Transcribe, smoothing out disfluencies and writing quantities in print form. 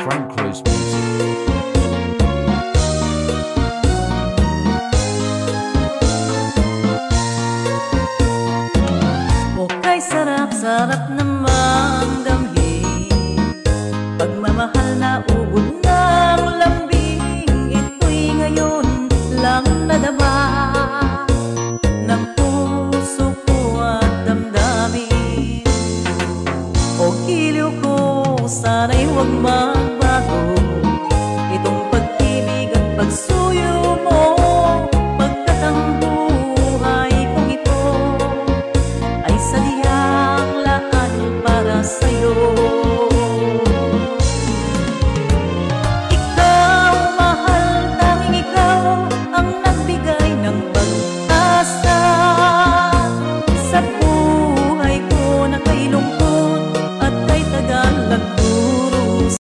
front close music. Okay, sarap-sarap namang damhin, pagmamahal na ubod ng lambing. Ito'y ngayon lang nadama ng puso ko at damdamin. O giliw ko, sana'y huwag magbago itong pag-ibig at pagsusunod.